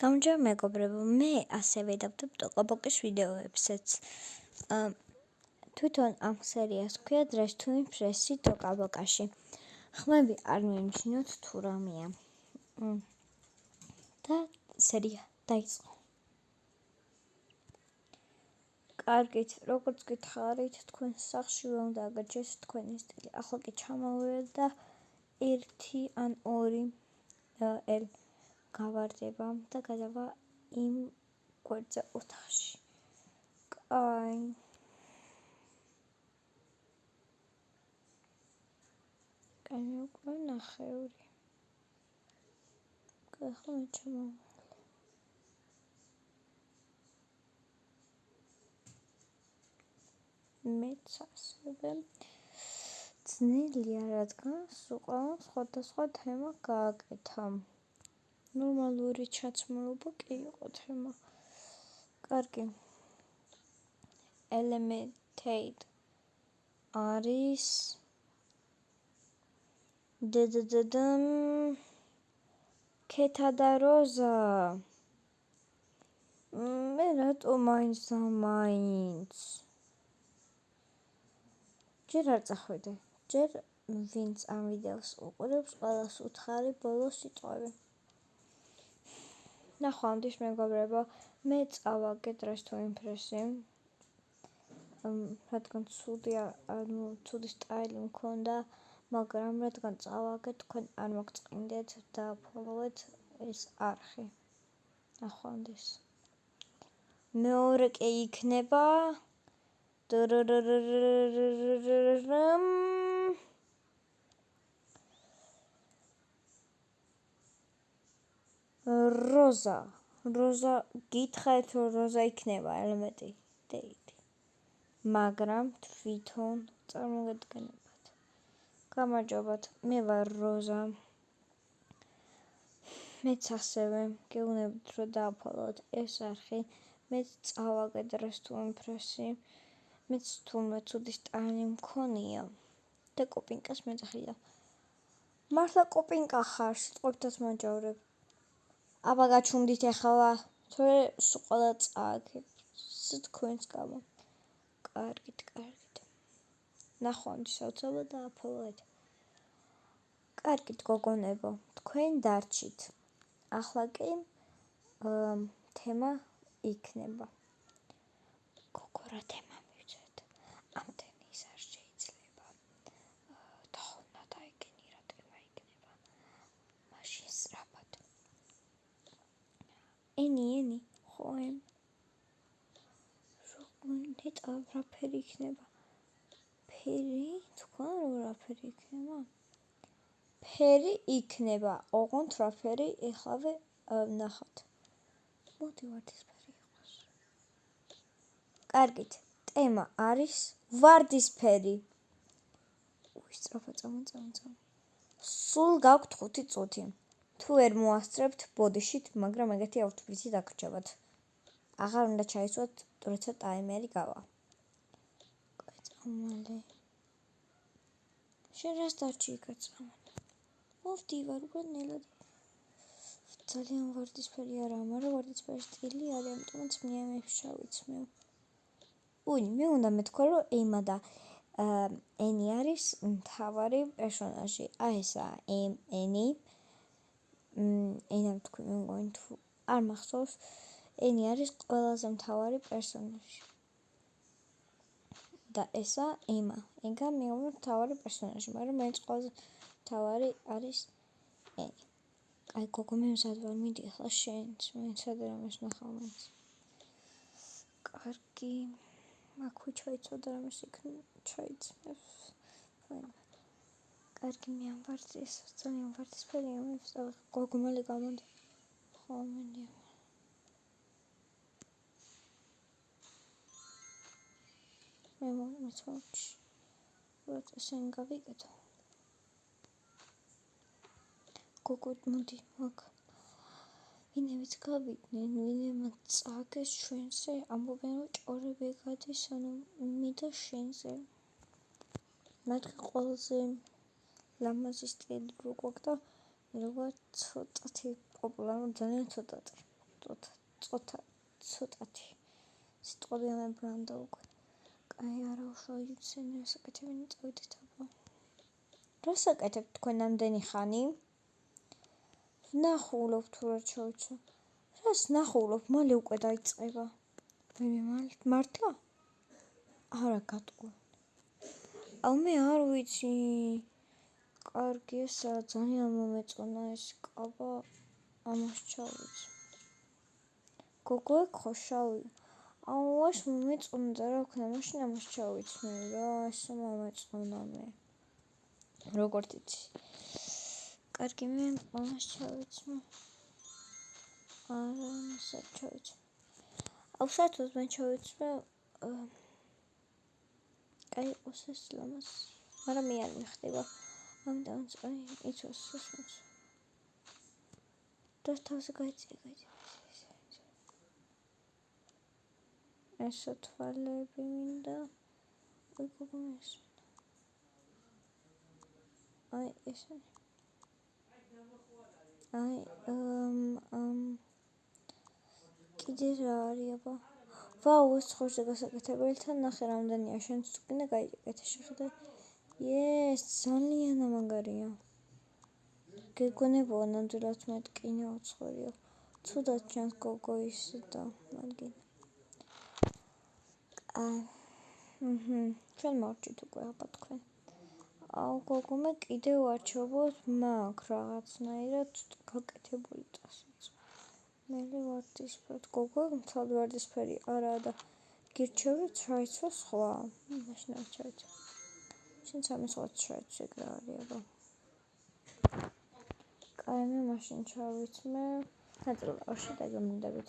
გამარჯობა მეგობრებო, მე ასევე დავდებ ტოკაბოკის ვიდეოებსაც. თვითონ ამ სერიას ქვია დღეს თუ იმპრესი ტოკაბოკაში. ხმები არ მიმჩნიოთ თუ რამეა. და სერია დაიწყო. კარგით, როგორც გითხარით, თქვენ სახლში ვერ უნდა აგარჩეს თქვენი სტილი. ახლა კი ჩამოვიდეთ და 1 ან 2 გავარდება და გადავა იმ გვერდზე ოთახში. კაი. კაი, უკვე ნახევრი. ახლა მე ჩამოვიდე. მეც ასევე ძნელია, რადგან სულ სხვადასხვა თემა გააკეთა. ნორმალური ჩაცმულობა კი იყო თემა. კარგი. Elementate არის ქეთა და როზა. მე რატო მაინც ჯერ არ წახვიდე. ჯერ ვინც ამ ვიდეოს უყურებს, ყველას უთხარი ბოლოს იტყვები. ნახვამდის მეგობრებო, მე წავაგე დღეს თუ იმპრესი. რადგან ცუდი სტაილი მქონდა, მაგრამ რადგან წავაგე, თქვენ არ მოგწყინდეთ და ფოლოვეთ ეს არხი. ნახვამდის. მეორე კი იქნება როზა. როზა გითხარით, რომ როზა იქნება ელემენტი დეიტი. მაგრამ თვითონ წარმოგედგენებათ. გამარჯობათ, მე ვარ როზა. მეც ასევე გეუბნებით, რომ დააფოლოთ ეს არხი. მეც წავაგე დღეს თუ იმპრესი. მეც თურმე ცუდი სტაილი მქონია და კოპინკას მეძახია. მართლა კოპინკა ხარ, სიტყვებითაც მაჯავრებ. აბა გაჩუმდით ახლა, თორე სულ ყველა წააგებ. თქვენს გამო. კარგით. ნახვამდის აუცილებლად დააფოლოეთ. კარგით გოგონებო, თქვენ დარჩით. ახლა კი თემა იქნება. გოგო რა თემა მივცეთ? ამდენი ის არ შეიძლება. თხოვნა დაიგენი რა თემა იქნება. მაშინ სწრაფად. ენი, ხოემ. ნეტავ რა ფერი იქნება? ფერი? თქვენ რა ფერი იქნება? ფერი იქნება. ოღონდ რა ფერი ეხლავე ნახავთ. მოდი ვარდისფერი იყოს. კარგით. თემა არის ვარდისფერი. სწრაფად წამოწამო. სულ გაქვთ 5 წუთი. თუ ვერ მოასწრებთ ბოდიშით, მაგრამ ეგეთი აუთფიტი დაგრჩებათ. აღარ უნდა ჩაისვათ, როცა ტაიმერი გავა. კაცმალე. შენ რას დარჩი კაცმალე? მოვდივარ უკვე ნელად. ძალიან ვარდისფერი არა, მაგრამ ვარდისფერი სტილი არის, ამიტომაც მიემებს შავიცმევ. მე უნდა მეთქვა, რომ ემა და ენი არის მთავარი პერსონაჟი. ესაა ენი. ენამ თქვი, მე მგონი თუ არ მახსოვს, ენი არის ყველაზე მთავარი პერსონაჟი. და ესა ემა. ეგა მეორე მთავარი პერსონაჟი, მაგრამ მეც ყველაზე მთავარი არის ენი. აი გოგო მე მზად ვარ, მიდი ახლა შენც, მე სადრამეს ნახავ მაინც. კარგი. აქვე ჩაიცოდა რამეს იქ ჩაიცმევს. კარგი, მე ამ ვარდის ძალიან ვარდისფერი ამებს და გოგო მალე გამოდი. ხო, მენდია. მე მოწმოჩი. რაც ესენ გავიკეთო. გოგო მოდი, მაგ. ვინმეც გავიდნენ, ვინმეც წააგეს ჩვენზე, ამბობენ რომ ჭორები გადის, ანუ მიდა შენზე. მათი ყველაზე ლამაზი სტილი რო გვაქვს და მე როგორ ცოტათი პოპულარული, ძალიან ცოტათი. ცოტათი სიტყვები ბრანდა უკვე. კაი, არა უშუალო იციან რასაკეთებინი წავიდეთ აბა. რასაკეთებთ თქვენ ამდენი ხანი? ნახულობ თუ რა ჩავიცვა. რას ნახულობ? მალე უკვე დაიწყება. მე მართლა? არა გატყუ. მე არ ვიცი. კარგი, ესა ძალიან მომეწონა ეს კაბა. ამას ჩავიცი. გოგო ეგ ხო შავი? ეს მომეწონა და რა ვქნა, მაშინ ამას ჩავიცნე რა, ესე მომეწონა მე. როგორც იცი. კარგი, მე ამას ჩავიცნე. არა, ასე ჩავიცნე. საერთოდ მე ჩავიცნე კაი იყოს ეს ლამაზ. მაგრამ მე არ მიხდება. ამიტომ იცოს ესმის. და თავზე გაიწია. ესა თვალები მინდა. გოგოს. ესე. კიდე რა არის აბა? ვაუ, ეს ხორზე გასაკეთებელი თან ნახე რამდენია, შენც თუ კიდე გაიგეთ შეხედე. ეს ძალიან ამაგარია. გეგონებოა ნამდვილად მეთკინა უცხორია. ცუდად ჩანს გოგო ის და მაგინა. ჩვენ მოვჭით უკვე აბა თქვენ. გოგო მე კიდევ ვარჩევოთ მაგ რაღაცნაირად გაკეთებული ტასიც. მე ვარდისფრად გოგო მთავი ვარდისფერი არაა და გირჩევთ შაიცვა სხვა. მაშინ არ ჩავიცე. შენ სამი სხვა შაიცვა ეგ რა არის აბა. კაი მე მაშინ ჩავიცმე. ნაწილაკში დაგემოდებით.